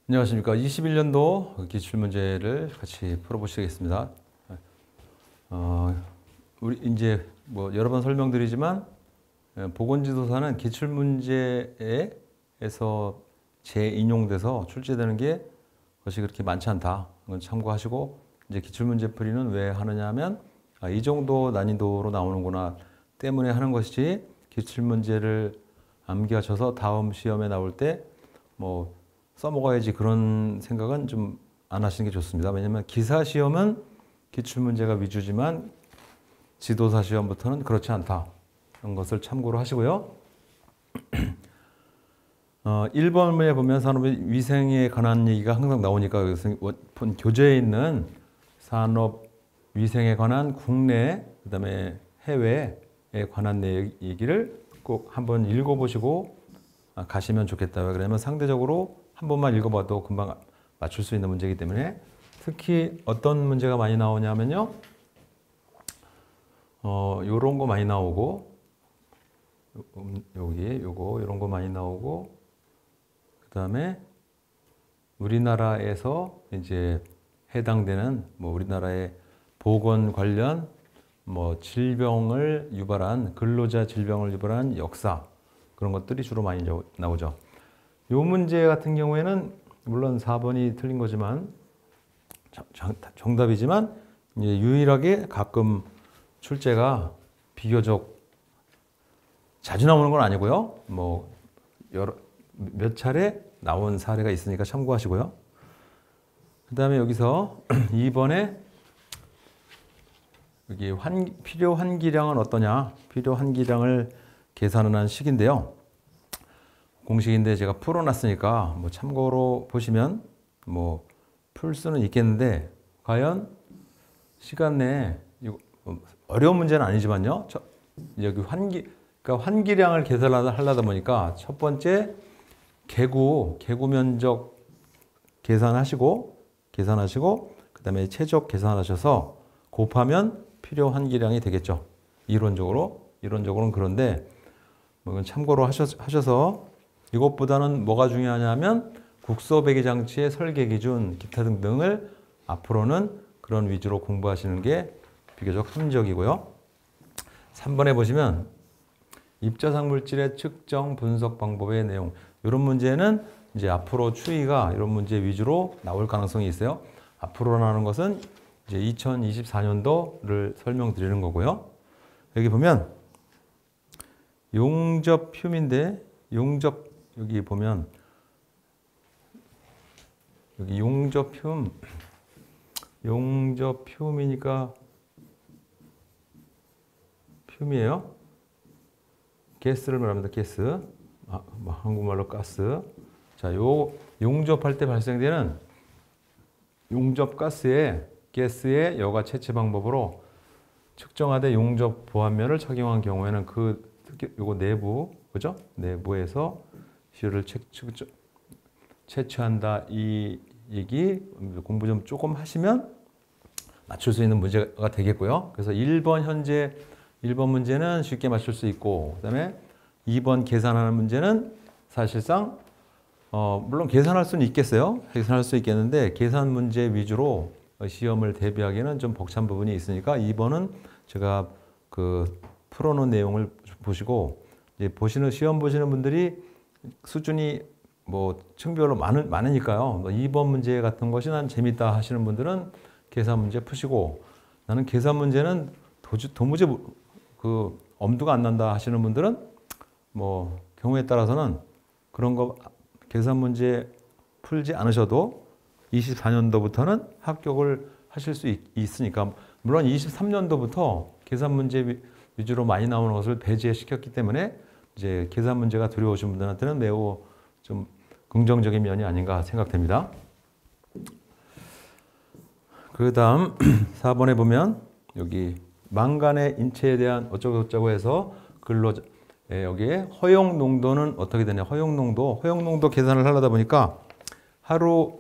안녕하십니까. 21년도 기출문제를 같이 풀어보시겠습니다. 우리 이제 뭐 여러 번 설명드리지만 보건지도사는 기출문제에서 재인용돼서 출제되는 게 것이 그렇게 많지 않다. 그건 참고하시고 이제 기출문제 풀이는 왜 하느냐 하면 이 정도 난이도로 나오는구나 때문에 하는 것이지 기출문제를 암기하셔서 다음 시험에 나올 때 뭐 써먹어야지 그런 생각은 좀 안 하시는 게 좋습니다. 왜냐하면 기사 시험은 기출문제가 위주지만 지도사 시험부터는 그렇지 않다. 그런 것을 참고로 하시고요. 1번에 보면 산업위생에 관한 얘기가 항상 나오니까 본 교재에 있는 산업위생에 관한 국내 그다음에 해외에 관한 얘기를 꼭 한번 읽어보시고 가시면 좋겠다. 그러면 상대적으로 한 번만 읽어봐도 금방 맞출 수 있는 문제이기 때문에 특히 어떤 문제가 많이 나오냐면요. 요런 거 많이 나오고 여기 요거 이런 거 많이 나오고 그다음에 우리나라에서 이제 해당되는 뭐 우리나라의 보건 관련 뭐 질병을 유발한 근로자 질병을 유발한 역사 그런 것들이 주로 많이 나오죠. 요 문제 같은 경우에는 물론 4번이 틀린 거지만 정답이지만 이제 유일하게 가끔 출제가 비교적 자주 나오는 건 아니고요. 뭐 몇 차례 나온 사례가 있으니까 참고하시고요. 그 다음에 여기서 2번에 여기 필요 환기량은 어떠냐? 필요 환기량을 계산하는 식인데요. 공식인데 제가 풀어놨으니까 뭐 참고로 보시면 뭐 풀 수는 있겠는데 과연 시간 내에 어려운 문제는 아니지만요. 여기 그러니까 환기량을 계산하려다 보니까 첫 번째 개구 면적 계산하시고 그다음에 최적 계산하셔서 곱하면 필요 환기량이 되겠죠. 이론적으로는 그런데 뭐 참고로 하셔서 이것보다는 뭐가 중요하냐면 국소배기장치의 설계 기준 기타 등등을 앞으로는 그런 위주로 공부하시는 게 비교적 합리적이고요. 3번에 보시면 입자상 물질의 측정 분석 방법의 내용 이런 문제는 이제 앞으로 추이가 이런 문제 위주로 나올 가능성이 있어요. 앞으로라는 것은 이제 2024년도를 설명드리는 거고요. 여기 보면 용접흉인데 여기 보면 여기 용접흉이니까 흉이에요. 가스를 말합니다. 가스. 뭐 한국말로 가스. 자, 요 용접할 때 발생되는 용접 가스의 여과 채취 방법으로 측정하되 용접 보완면을 착용한 경우에는 특히 요거 내부, 그죠? 내부에서 시효를 채취한다. 이 얘기 공부 좀 조금 하시면 맞출 수 있는 문제가 되겠고요. 그래서 1번 문제는 쉽게 맞출 수 있고 그다음에 2번 계산하는 문제는 사실상 물론 계산할 수는 있겠어요. 계산할 수 있겠는데 계산 문제 위주로 시험을 대비하기에는 좀 벅찬 부분이 있으니까 2번은 제가 그 풀어놓은 내용을 보시고 이제 시험 보시는 분들이 수준이 뭐 층별로 많으니까요. 2번 문제 같은 것이 난 재밌다 하시는 분들은 계산 문제 푸시고 나는 계산 문제는 도무지 그 엄두가 안 난다 하시는 분들은 뭐 경우에 따라서는 그런 거 계산 문제 풀지 않으셔도 24년도부터는 합격을 하실 수 있으니까 물론 23년도부터 계산 문제 위주로 많이 나오는 것을 배제시켰기 때문에 이제 계산 문제가 두려우신 분들한테는 매우 좀 긍정적인 면이 아닌가 생각됩니다. 그 다음 4번에 보면 여기 망간의 인체에 대한 어쩌고저쩌고 해서 여기에 허용 농도는 어떻게 되냐. 허용 농도 계산을 하려다 보니까 하루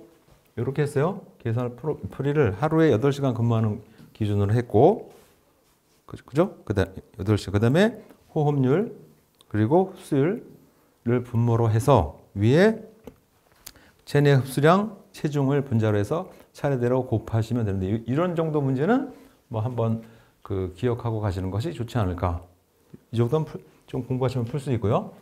이렇게 했어요. 계산 풀이를 하루에 8시간 근무하는 기준으로 했고 그죠? 그다음 8시. 그다음에 호흡률 그리고 흡수율을 분모로 해서 위에 체내 흡수량, 체중을 분자로 해서 차례대로 곱하시면 되는데 이런 정도 문제는 뭐 한번 그 기억하고 가시는 것이 좋지 않을까. 이 정도는 좀 공부하시면 풀 수 있고요.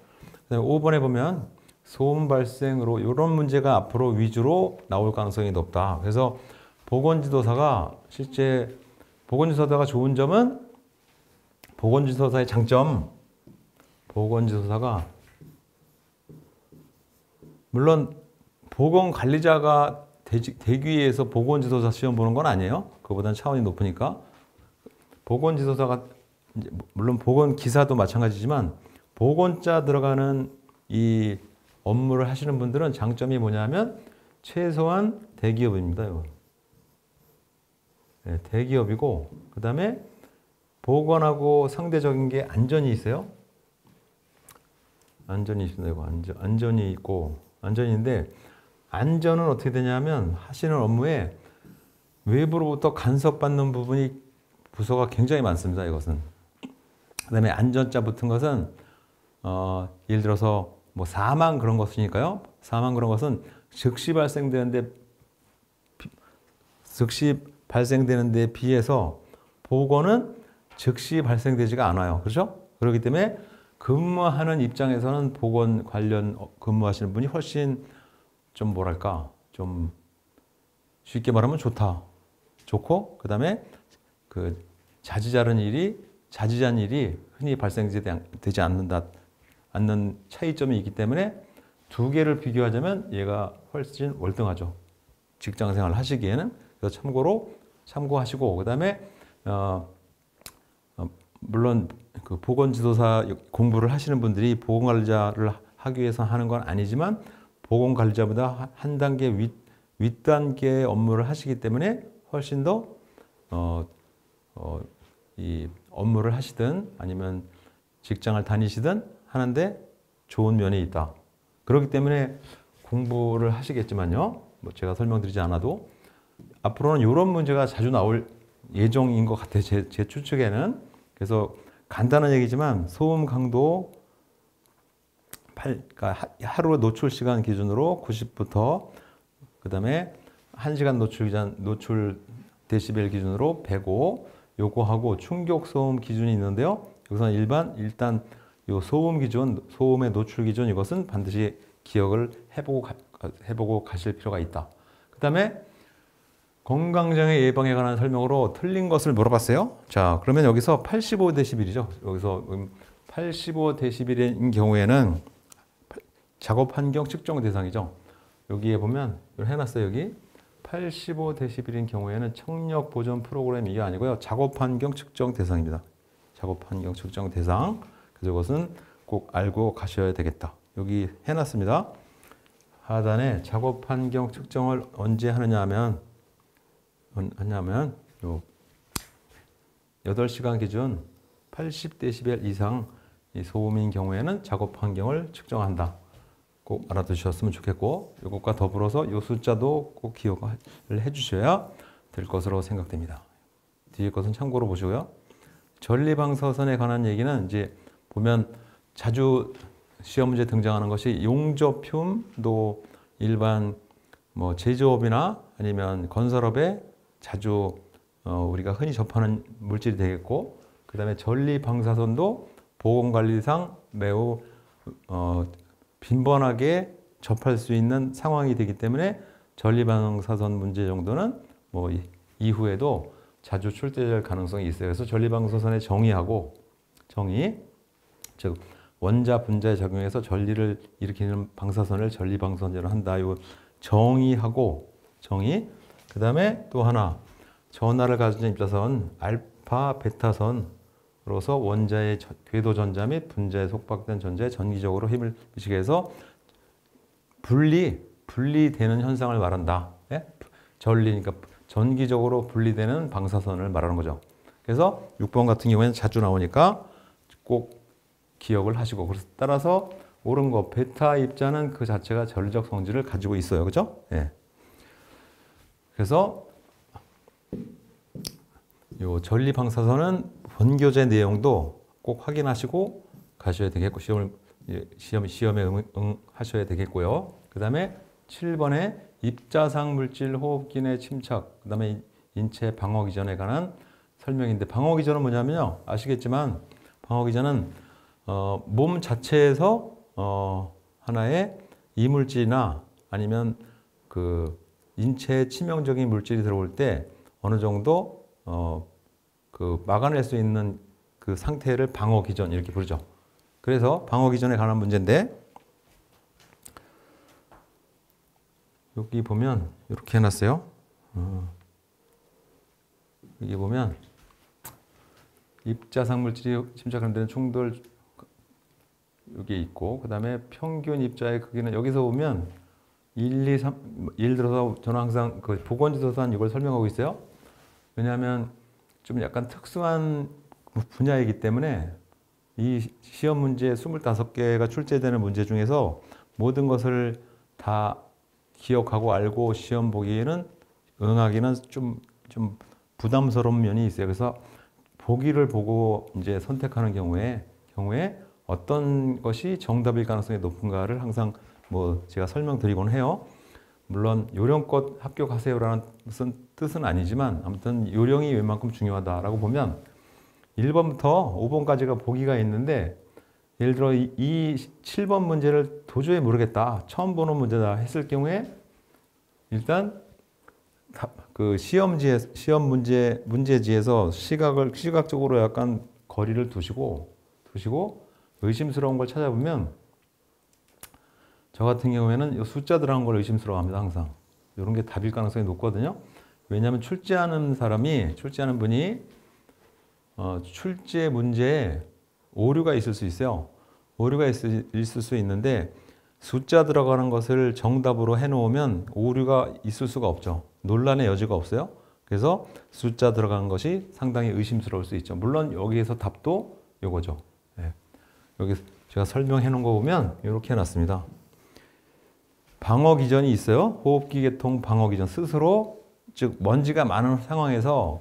그다음에 5번에 보면 소음 발생으로 이런 문제가 앞으로 위주로 나올 가능성이 높다. 그래서 보건지도사가 실제 보건지도사가 좋은 점은 보건지도사의 장점, 보건지도사가 물론 보건관리자가 되기 위해서 보건지도사 시험 보는 건 아니에요. 그보다는 차원이 높으니까. 보건지도사가 물론 보건기사도 마찬가지지만 보건자 들어가는 이 업무를 하시는 분들은 장점이 뭐냐면 최소한 대기업입니다. 이거. 네, 대기업이고 그 다음에 보건하고 상대적인 게 안전이 있어요. 안전이 있습니다. 이거 안전이 있고 안전인데 안전은 어떻게 되냐면 하시는 업무에 외부로부터 간섭받는 부분이 부서가 굉장히 많습니다. 이것은. 그 다음에 안전자 붙은 것은 예를 들어서 뭐 사망 그런 것이니까요. 사망 그런 것은 즉시 발생되는데 비해서 보건은 즉시 발생되지가 않아요. 그렇죠? 그렇기 때문에 근무하는 입장에서는 보건 관련 근무하시는 분이 훨씬 좀 뭐랄까 좀 쉽게 말하면 좋고 그 다음에 그 자지자는 일이 흔히 발생되지 않는 차이점이 있기 때문에 두 개를 비교하자면 얘가 훨씬 월등하죠. 직장생활 하시기에는. 그래서 참고하시고 그 다음에 물론 그 보건지도사 공부를 하시는 분들이 보건관리자를 하기 위해서 하는 건 아니지만 보건관리자보다 한 단계 윗단계의 업무를 하시기 때문에 훨씬 더 이 업무를 하시든 아니면 직장을 다니시든 하는데 좋은 면이 있다. 그렇기 때문에 공부를 하시겠지만요. 뭐 제가 설명드리지 않아도 앞으로는 이런 문제가 자주 나올 예정인 것 같아요. 제 추측에는. 그래서 간단한 얘기지만 소음 강도 그러니까 하루 노출 시간 기준으로 90부터 그 다음에 1시간 노출 데시벨 기준으로 105 요거하고 충격 소음 기준이 있는데요. 여기서는 일단 요 소음 기준, 소음의 노출 기준 이것은 반드시 기억을 해보고 가실 필요가 있다. 그 다음에 건강장애 예방에 관한 설명으로 틀린 것을 물어봤어요. 자, 그러면 여기서 85dB이죠. 여기서 85dB인 경우에는 작업 환경 측정 대상이죠. 여기에 보면 해놨어요. 여기 85dB인 경우에는 청력 보존 프로그램 이게 아니고요. 작업 환경 측정 대상입니다. 작업 환경 측정 대상. 그래서 이것은 꼭 알고 가셔야 되겠다. 여기 해놨습니다. 하단에 작업 환경 측정을 언제 하냐면 요 8시간 기준 80dB 이상 이 소음인 경우에는 작업 환경을 측정한다. 꼭 알아두셨으면 좋겠고 이것과 더불어서 이 숫자도 꼭 기억을 해주셔야 될 것으로 생각됩니다. 뒤에 것은 참고로 보시고요. 전리방사선에 관한 얘기는 이제 보면 자주 시험 문제 등장하는 것이 용접품도 일반 뭐 제조업이나 아니면 건설업에 자주 우리가 흔히 접하는 물질이 되겠고 그 다음에 전리방사선도 보건관리상 매우 빈번하게 접할 수 있는 상황이 되기 때문에 전리방사선 문제 정도는 뭐 이후에도 자주 출제될 가능성이 있어요. 그래서 전리방사선의 정의, 즉 원자 분자에 작용해서 전리를 일으키는 방사선을 전리방사선이라고 한다. 이 정의, 그 다음에 또 하나 전하를 가진 입자선 알파, 베타선으로서 원자의 궤도 전자 및 분자에 속박된 전자에 전기적으로 힘을 미치게 해서 분리되는 현상을 말한다. 예? 전리니까 전기적으로 분리되는 방사선을 말하는 거죠. 그래서 6번 같은 경우에는 자주 나오니까 꼭 기억을 하시고 그래서 따라서 옳은 거 베타 입자는 그 자체가 전리적 성질을 가지고 있어요. 그죠? 예. 그래서 요 전리 방사선은 본교재 내용도 꼭 확인하시고 가셔야 되겠고 시험에 응하셔야 되겠고요. 그 다음에 7번에 입자상 물질 호흡기 내 침착, 그 다음에 인체 방어 기전에 관한 설명인데, 방어 기전은 뭐냐면요. 아시겠지만 방어 기전은 몸 자체에서 하나의 이물질이나 아니면 그 인체에 치명적인 물질이 들어올 때 어느 정도 그 막아낼 수 있는 그 상태를 방어 기전 이렇게 부르죠. 그래서 방어 기전에 관한 문제인데, 여기 보면 이렇게 해놨어요. 여기 보면 입자상 물질이 침착하는 데는 충돌 여기 있고, 그 다음에 평균 입자의 크기는 여기서 보면 1, 2, 3, 예를 들어서 저는 항상 그 보건지도서관 이걸 설명하고 있어요. 왜냐하면 좀 약간 특수한 분야이기 때문에 이 시험 문제 25개가 출제되는 문제 중에서 모든 것을 다 기억하고 알고 시험 보기에는 응하기는 좀 부담스러운 면이 있어요. 그래서 보기를 보고 이제 선택하는 경우에 어떤 것이 정답일 가능성이 높은가를 항상 뭐 제가 설명드리곤 해요. 물론 요령껏 합격하세요라는 뜻은 아니지만 아무튼 요령이 웬만큼 중요하다라고 보면 1번부터 5번까지가 보기가 있는데, 예를 들어 이 7번 문제를 도저히 모르겠다, 처음 보는 문제다 했을 경우에 일단 그 시험 문제지에서 시각적으로 약간 거리를 두시고 의심스러운 걸 찾아보면, 저 같은 경우에는 이 숫자 들어간 걸 의심스러워합니다. 항상 이런 게 답일 가능성이 높거든요. 왜냐하면 출제하는 분이 출제 문제에 오류가 있을 수 있어요. 오류가 있을 수 있는데 숫자 들어가는 것을 정답으로 해놓으면 오류가 있을 수가 없죠. 논란의 여지가 없어요. 그래서 숫자 들어가는 것이 상당히 의심스러울 수 있죠. 물론 여기에서 답도 요거죠. 네. 여기 제가 설명해 놓은 거 보면 이렇게 해놨습니다. 방어 기전이 있어요. 호흡기 계통 방어 기전. 스스로, 즉 먼지가 많은 상황에서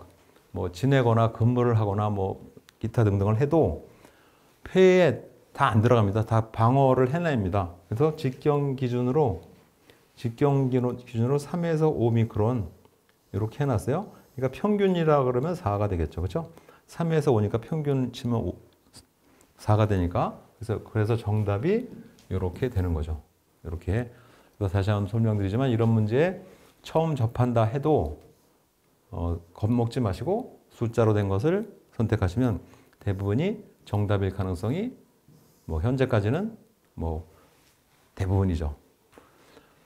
뭐 지내거나 근무를 하거나 뭐 기타 등등을 해도 폐에 다 안 들어갑니다. 다 방어를 해냅니다. 그래서 직경 기준으로 3에서 5미크론 이렇게 해놨어요. 그러니까 평균이라 그러면 4가 되겠죠. 그렇죠? 3에서 5니까 평균 치면 4가 되니까, 그래서 정답이 이렇게 되는 거죠. 이렇게. 그래서 다시 한번 설명드리지만, 이런 문제 처음 접한다 해도 겁먹지 마시고 숫자로 된 것을 선택하시면 대부분이 정답일 가능성이 뭐 현재까지는 뭐 대부분이죠.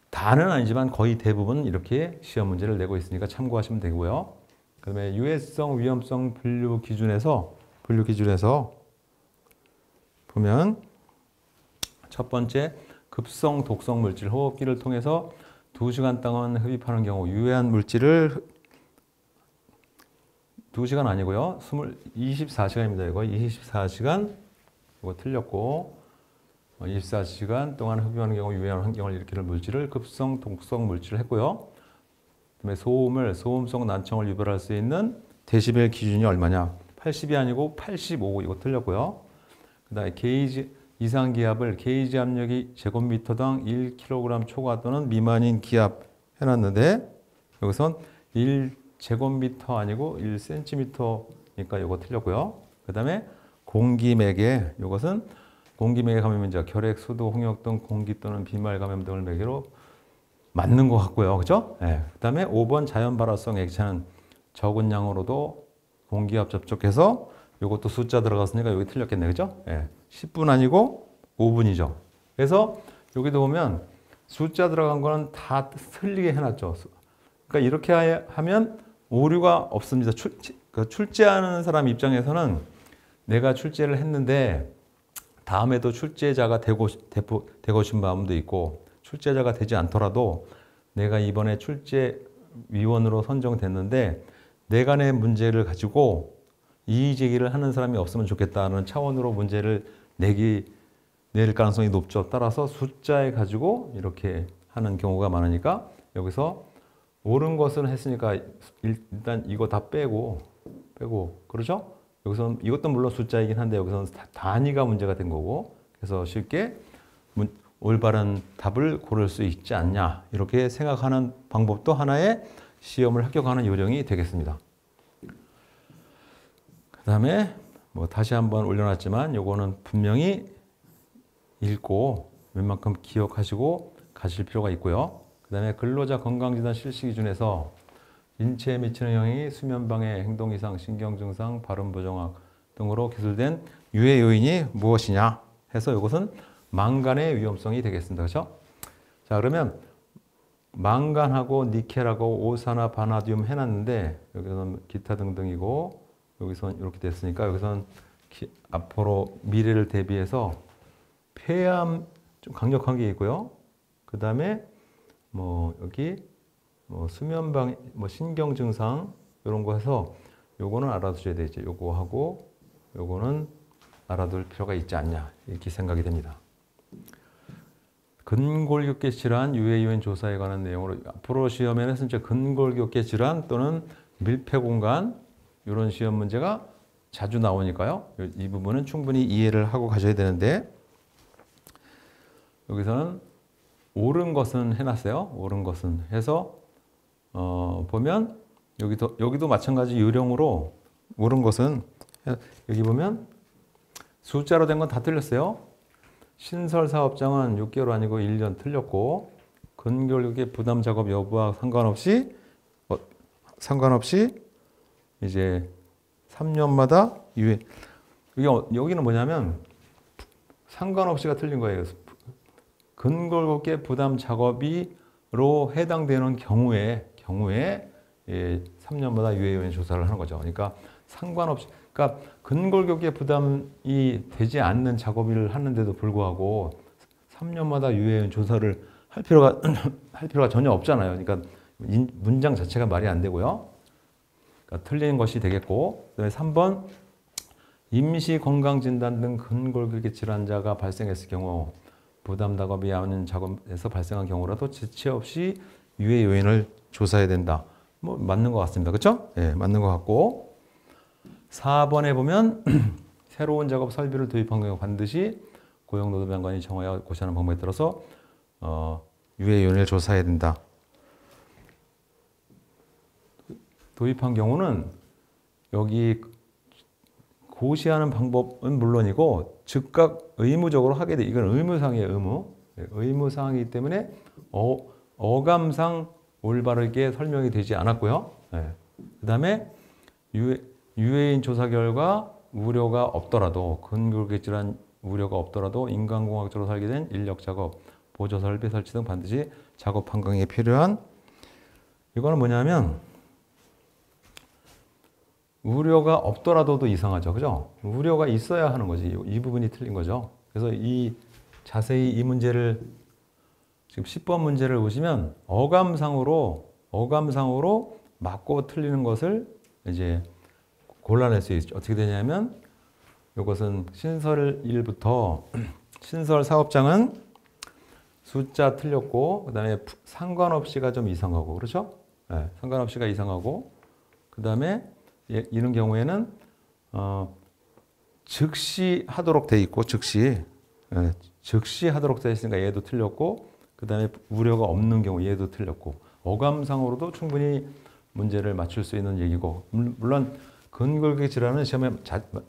다는 아니지만 거의 대부분 이렇게 시험 문제를 내고 있으니까 참고하시면 되고요. 그다음에 유해성, 위험성 분류 기준에서 보면 첫 번째, 급성, 독성 물질, 호흡기를 통해서 2시간 동안 흡입하는 경우 유해한 물질을 2시간 아니고요. 24시간입니다. 이거 24시간, 이거 틀렸고 24시간 동안 흡입하는 경우 유해한 환경을 일으키는 물질을 급성, 독성 물질을 했고요. 그다음에 소음성 난청을 유발할 수 있는 데시벨 기준이 얼마냐? 80이 아니고 85, 이거 틀렸고요. 그다음에 게이지 이상 기압을 게이지 압력이 제곱미터당 1kg 초과 또는 미만인 기압 해놨는데, 여기선 1제곱미터 아니고 1cm니까 이거 틀렸고요. 그 다음에 공기매개, 이것은 공기매개 감염인자, 결핵, 수도, 홍역 등 공기 또는 비말 감염 등을 매개로 맞는 것 같고요. 그죠? 네. 그 다음에 5번 자연 발화성 액체는 적은 양으로도 공기압 접촉해서, 이것도 숫자 들어갔으니까 여기 틀렸겠네. 그죠? 네. 10분 아니고 5분이죠. 그래서 여기도 보면 숫자 들어간 거는 다 틀리게 해놨죠. 그러니까 이렇게 하면 오류가 없습니다. 출제하는 사람 입장에서는 내가 출제를 했는데 다음에도 출제자가 되고 싶은 마음도 있고, 출제자가 되지 않더라도 내가 이번에 출제위원으로 선정됐는데 내가 낸 문제를 가지고 이의 제기를 하는 사람이 없으면 좋겠다는 차원으로 문제를 낼 가능성이 높죠. 따라서 숫자에 가지고 이렇게 하는 경우가 많으니까 여기서 옳은 것은 했으니까 일단 이거 다 빼고 그러죠? 여기서는 이것도 물론 숫자이긴 한데 여기서는 단위가 문제가 된 거고, 그래서 쉽게 올바른 답을 고를 수 있지 않냐 이렇게 생각하는 방법도 하나의 시험을 합격하는 요령이 되겠습니다. 그 다음에 뭐 다시 한번 올려놨지만 요거는 분명히 읽고 웬만큼 기억하시고 가실 필요가 있고요. 그 다음에 근로자 건강진단 실시 기준에서 인체에 미치는 영향이 수면방해, 행동이상, 신경증상, 발음부정학 등으로 기술된 유해 요인이 무엇이냐 해서 이것은 망간의 위험성이 되겠습니다. 그렇죠? 자, 그러면 망간하고 니켈하고 오산화, 바나디움 해놨는데 여기서는 기타 등등이고 여기서는 이렇게 됐으니까 여기서는 앞으로 미래를 대비해서 폐암 좀 강력한 게 있고요. 그 다음에 뭐 여기 뭐 수면방, 뭐 신경 증상 이런 거 해서 요거는 알아두셔야 되죠. 요거 하고 요거는 알아둘 필요가 있지 않냐 이렇게 생각이 됩니다. 근골격계 질환 유해 요인 조사에 관한 내용으로 앞으로 시험에는 진짜 근골격계 질환 또는 밀폐공간 이런 시험 문제가 자주 나오니까요. 이 부분은 충분히 이해를 하고 가셔야 되는데 여기서는 옳은 것은 해놨어요. 옳은 것은 해서 보면 여기도 마찬가지 요령으로 옳은 것은 여기 보면 숫자로 된 건 다 틀렸어요. 신설 사업장은 6개월 아니고 1년 틀렸고 근골격계 부담 작업 여부와 상관없이 이제 3년마다 유예. 여기는 뭐냐면 상관없이가 틀린 거예요. 근골격계 부담 작업이로 해당되는 경우에 3년마다 유해 요인 조사를 하는 거죠. 그러니까 상관없이, 그러니까 근골격계 부담이 되지 않는 작업을 하는데도 불구하고 3년마다 유해 요인 조사를 할 필요가 전혀 없잖아요. 그러니까 문장 자체가 말이 안 되고요. 그러니까 틀린 것이 되겠고, 그다음에 3번 임시 건강진단 등 근골격계 질환자가 발생했을 경우 부담 작업이 아닌 작업에서 발생한 경우라도 지체 없이 유해 요인을 조사해야 된다. 뭐 맞는 것 같습니다. 그렇죠? 예, 맞는 것 같고 4번에 보면 새로운 작업 설비를 도입한 경우 반드시 고용노동장관이 정하여 고시하는 방법에 따라서 유해 요인을 조사해야 된다. 도입한 경우는 여기 고시하는 방법은 물론이고 즉각 의무적으로 하게 돼. 이건 의무사항이에요. 의무사항이기 때문에 어감상 올바르게 설명이 되지 않았고요. 네. 그 다음에 유해인 조사 결과 우려가 없더라도 근골격계 질환 우려가 없더라도 인간공학적으로 설계된 인력작업, 보조설비 설치 등 반드시 작업 환경에 필요한 이거는 뭐냐면 우려가 없더라도도 이상하죠. 그죠? 우려가 있어야 하는 거지. 이 부분이 틀린 거죠. 그래서 자세히 이 문제를 지금 10번 문제를 보시면 어감상으로 맞고 틀리는 것을 이제 골라낼 수 있죠. 어떻게 되냐면 이것은 신설 1부터 신설 사업장은 숫자 틀렸고 그다음에 상관없이가 좀 이상하고 그렇죠? 네, 상관없이가 이상하고 그다음에 이런 경우에는 즉시 하도록 돼 있고 즉시 하도록 돼 있으니까 얘도 틀렸고 그 다음에 우려가 없는 경우 얘도 틀렸고 어감상으로도 충분히 문제를 맞출 수 있는 얘기고 물론 근골격계 질환은 시험에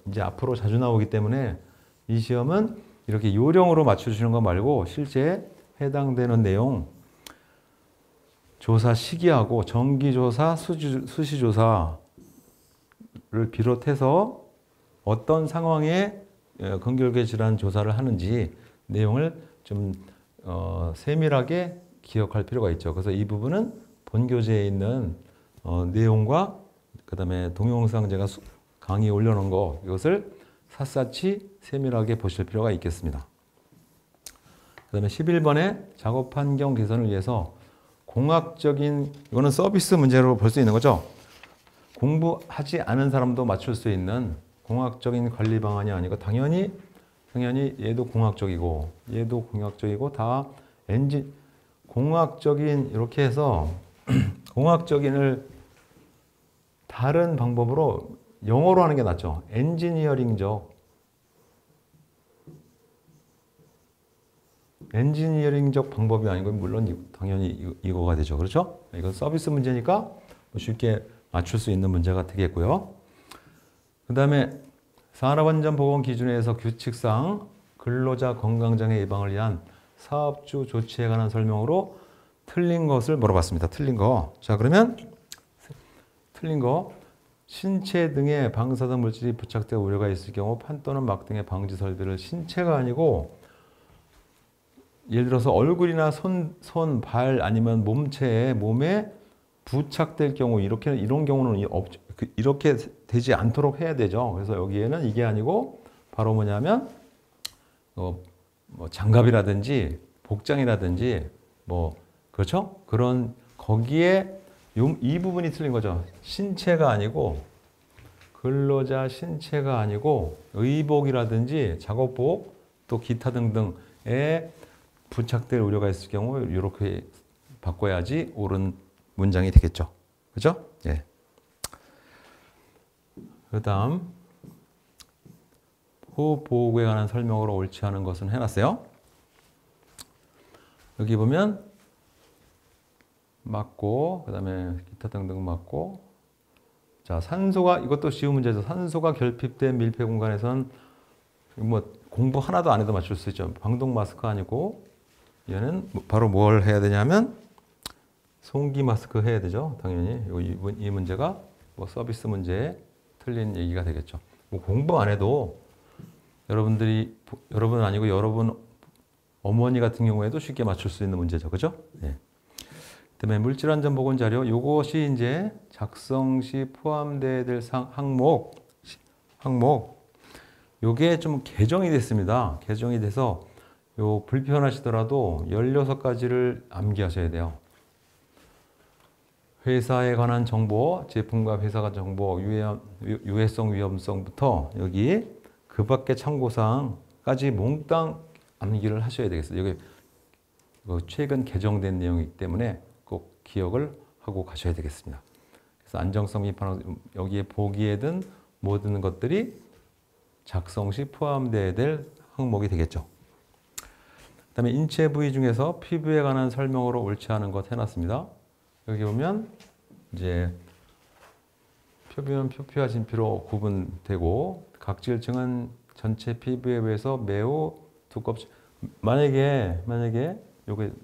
이제 앞으로 자주 나오기 때문에 이 시험은 이렇게 요령으로 맞춰주시는 거 말고 실제 해당되는 내용 조사 시기하고 정기조사, 수시조사 를 비롯해서 어떤 상황에 근골격계 질환 조사를 하는지 내용을 좀 세밀하게 기억할 필요가 있죠. 그래서 이 부분은 본교재에 있는 내용과 그 다음에 동영상 제가 강의 올려놓은 거 이것을 샅샅이 세밀하게 보실 필요가 있겠습니다. 그 다음에 11번에 작업 환경 개선을 위해서 공학적인 이거는 서비스 문제로 볼 수 있는 거죠. 공부하지 않은 사람도 맞출 수 있는 공학적인 관리 방안이 아니고 당연히 얘도 공학적이고 얘도 공학적이고 다 공학적인 이렇게 해서 공학적인을 다른 방법으로 영어로 하는 게 낫죠. 엔지니어링적 엔지니어링적 방법이 아니고 물론 당연히 이거가 되죠. 그렇죠? 이건 서비스 문제니까 쉽게 맞출 수 있는 문제가 되겠고요. 그 다음에 산업안전보건 기준에서 규칙상 근로자 건강장애 예방을 위한 사업주 조치에 관한 설명으로 틀린 것을 물어봤습니다. 틀린 거. 자, 그러면 틀린 거. 신체 등에 방사성 물질이 부착될 우려가 있을 경우 판 또는 막 등의 방지 설비를 신체가 아니고 예를 들어서 얼굴이나 손, 발 아니면 몸에 부착될 경우 이런 경우는 이렇게 되지 않도록 해야 되죠. 그래서 여기에는 이게 아니고 바로 뭐냐면 뭐 장갑이라든지 복장이라든지 그렇죠? 그런 거기에 이 부분이 틀린 거죠. 신체가 아니고 근로자 신체가 아니고 의복이라든지 작업복 또 기타 등등에 부착될 우려가 있을 경우 이렇게 바꿔야지 옳은 문장이 되겠죠. 그죠? 예. 그 다음 호흡 보호구에 관한 설명으로 옳지 않은 것은 해놨어요. 여기 보면 맞고 그 다음에 기타 등등 맞고 자 산소가 이것도 쉬운 문제죠. 산소가 결핍된 밀폐 공간에서는 공부 하나도 안 해도 맞출 수 있죠. 방독 마스크 아니고 얘는 바로 뭘 해야 되냐면 송기 마스크 해야 되죠. 당연히 이 문제가 서비스 문제에 틀린 얘기가 되겠죠. 공부 안 해도 여러분 아니고 여러분 어머니 같은 경우에도 쉽게 맞출 수 있는 문제죠. 그죠? 네. 그다음에 물질안전보건 자료 이것이 이제 작성 시 포함돼야 될 항목 요게 좀 개정이 됐습니다. 개정이 돼서 불편하시더라도 16가지를 암기하셔야 돼요. 회사에 관한 정보, 제품과 회사 간 정보, 유해성, 위험성부터 여기 그 밖의 참고사항까지 몽땅 암기를 하셔야 되겠어요. 여기 최근 개정된 내용이기 때문에 꼭 기억을 하고 가셔야 되겠습니다. 그래서 안정성 비판 여기에 보기에 든 모든 것들이 작성 시 포함되어야 될 항목이 되겠죠. 그 다음에 인체 부위 중에서 피부에 관한 설명으로 옳지 않은 것 해놨습니다. 여기 보면 이제 표피는 표피와 진피로 구분되고 각질층은 전체 피부에 비해서 매우 두껍지. 만약에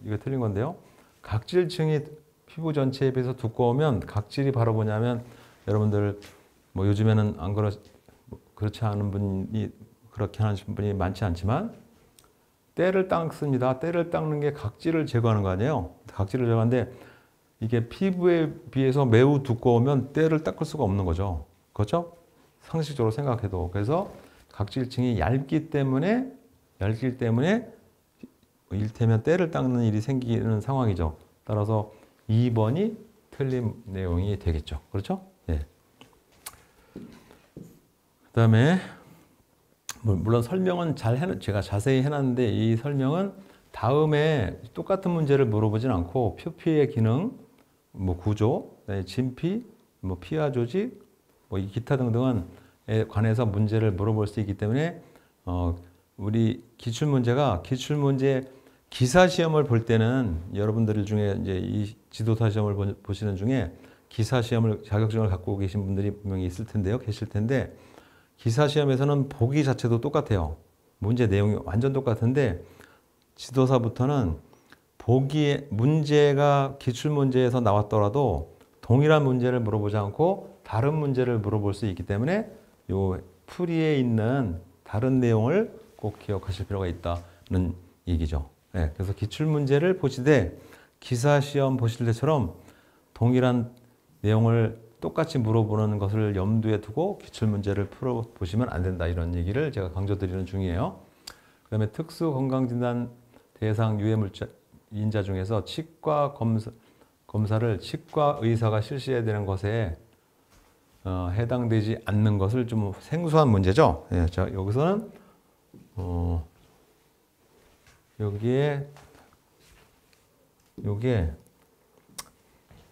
이게 틀린 건데요. 각질층이 피부 전체에 비해서 두꺼우면 각질이 바로 뭐냐면 여러분들 요즘에는 안 그렇지 않은 분이 그렇게 하는 분이 많지 않지만 때를 닦습니다. 때를 닦는 게 각질을 제거하는 거 아니에요. 각질을 제거하는데 이게 피부에 비해서 매우 두꺼우면 때를 닦을 수가 없는 거죠. 그렇죠? 상식적으로 생각해도. 그래서 각질층이 얇기 때문에 일테면 때를 닦는 일이 생기는 상황이죠. 따라서 2번이 틀린 내용이 되겠죠. 그렇죠? 예. 그 다음에 물론 설명은 제가 자세히 해놨는데 이 설명은 다음에 똑같은 문제를 물어보진 않고 표피의 기능, 구조, 진피, 피하 조직, 이 기타 등등에 관해서 문제를 물어볼 수 있기 때문에 우리 기출문제 기사 시험을 볼 때는 여러분들 중에 이제 이 지도사 시험을 보시는 중에 기사 시험을 자격증을 갖고 계신 분들이 분명히 계실 텐데 기사 시험에서는 보기 자체도 똑같아요. 문제 내용이 완전 똑같은데 지도사부터는 문제가 기출문제에서 나왔더라도 동일한 문제를 물어보지 않고 다른 문제를 물어볼 수 있기 때문에 요 풀이에 있는 다른 내용을 꼭 기억하실 필요가 있다는 얘기죠. 네, 그래서 기출문제를 보시되 기사시험 보실 때처럼 동일한 내용을 똑같이 물어보는 것을 염두에 두고 기출문제를 풀어보시면 안 된다. 이런 얘기를 제가 강조드리는 중이에요. 그 다음에 특수건강진단 대상 유해물질인자 중에서 치과 검사를 치과 의사가 실시해야 되는 것에 해당되지 않는 것을 좀 생소한 문제죠. 예, 자, 여기서는 요게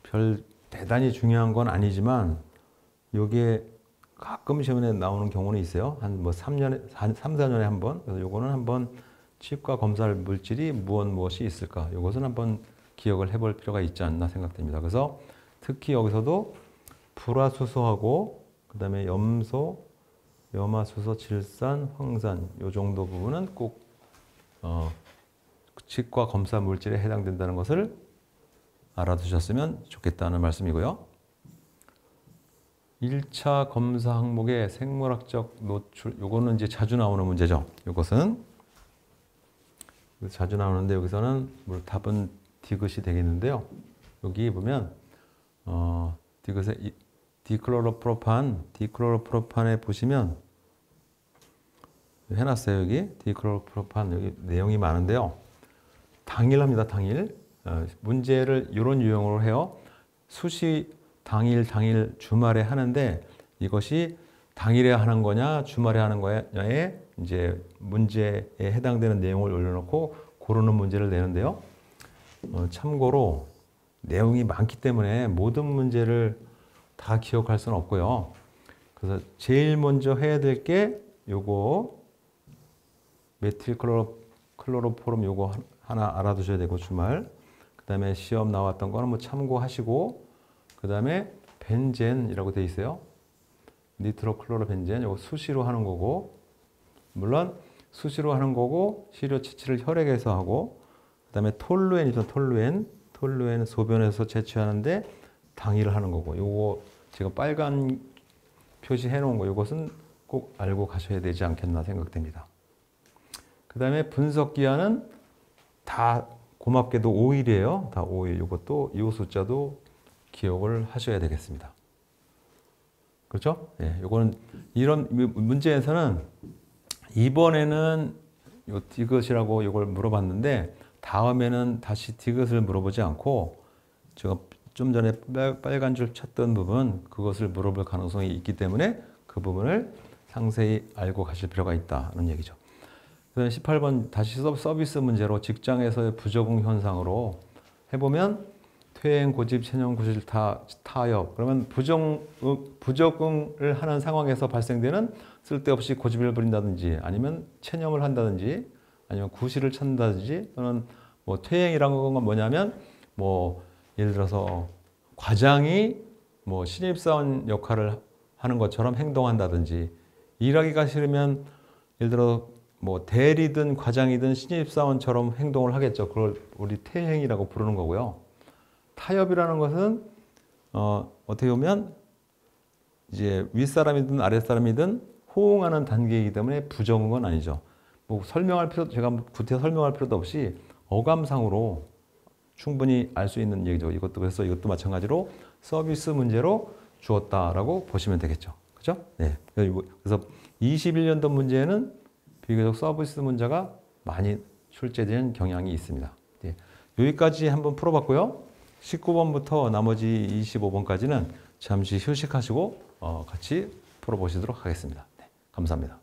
별 대단히 중요한 건 아니지만 요게 가끔 시험에 나오는 경우는 있어요. 한 3, 4년에 한 번. 그래서 요거는 한번 치과 검사할 물질이 무엇이 있을까? 이것은 한번 기억을 해볼 필요가 있지 않나 생각됩니다. 그래서 특히 여기서도 불화수소하고 그다음에 염소, 염화수소, 질산, 황산 이 정도 부분은 꼭 치과 검사 물질에 해당된다는 것을 알아두셨으면 좋겠다는 말씀이고요. 1차 검사 항목의 생물학적 노출, 요거는 이제 자주 나오는 문제죠. 요것은 자주 나오는데 여기서는 답은 디귿이 되겠는데요. 여기 보면 디귿의 디클로로프로판에 보시면 해놨어요. 여기 디클로로프로판 여기 내용이 많은데요. 당일합니다. 당일. 문제를 이런 유형으로 해요. 수시 당일 주말에 하는데 이것이 당일에 하는 거냐 주말에 하는 거냐에 이제 문제에 해당되는 내용을 올려놓고 고르는 문제를 내는데요. 참고로 내용이 많기 때문에 모든 문제를 다 기억할 수는 없고요. 그래서 제일 먼저 해야 될 게 요거 메틸클로로폼 요거 하나 알아두셔야 되고 주말. 그 다음에 시험 나왔던 거는 뭐 참고하시고 그 다음에 벤젠이라고 돼 있어요. 니트로클로로벤젠 요거 수시로 하는 거고 물론 수시로 하는 거고 시료 채취를 혈액에서 하고 그 다음에 톨루엔이죠. 톨루엔은 소변에서 채취하는데 당일을 하는 거고 요거 제가 빨간 표시해 놓은 거 요것은 꼭 알고 가셔야 되지 않겠나 생각됩니다. 그 다음에 분석 기한은 다 고맙게도 5일이에요. 다 5일. 요것도 이 숫자도 기억을 하셔야 되겠습니다. 그렇죠? 예, 요거는 이런 문제에서는 이번에는 요 디귿이라고 이걸 물어봤는데 다음에는 다시 디귿을 물어보지 않고 제가 좀 전에 빨간 줄 찾던 부분 그것을 물어볼 가능성이 있기 때문에 그 부분을 상세히 알고 가실 필요가 있다는 얘기죠. 그다음에 18번 다시 서비스 문제로 직장에서의 부적응 현상으로 해보면 퇴행, 고집, 체념, 구실, 타협. 그러면 부적응을 하는 상황에서 발생되는 쓸데없이 고집을 부린다든지 아니면 체념을 한다든지 아니면 구실을 찾는다든지 또는 뭐 퇴행이라는 건 뭐냐면 뭐 예를 들어서 과장이 뭐 신입사원 역할을 하는 것처럼 행동한다든지 일하기가 싫으면 예를 들어 뭐 대리든 과장이든 신입사원처럼 행동을 하겠죠. 그걸 우리 퇴행이라고 부르는 거고요. 타협이라는 것은 어떻게 보면 이제 윗사람이든 아랫사람이든 호응하는 단계이기 때문에 부정은 아니죠. 뭐 제가 구태 설명할 필요도 없이 어감상으로 충분히 알 수 있는 얘기죠. 그래서 이것도 마찬가지로 서비스 문제로 주었다라고 보시면 되겠죠. 그죠? 네. 그래서 21년도 문제에는 비교적 서비스 문제가 많이 출제되는 경향이 있습니다. 네. 여기까지 한번 풀어봤고요. 19번부터 나머지 25번까지는 잠시 휴식하시고 같이 풀어보시도록 하겠습니다. 네. 감사합니다.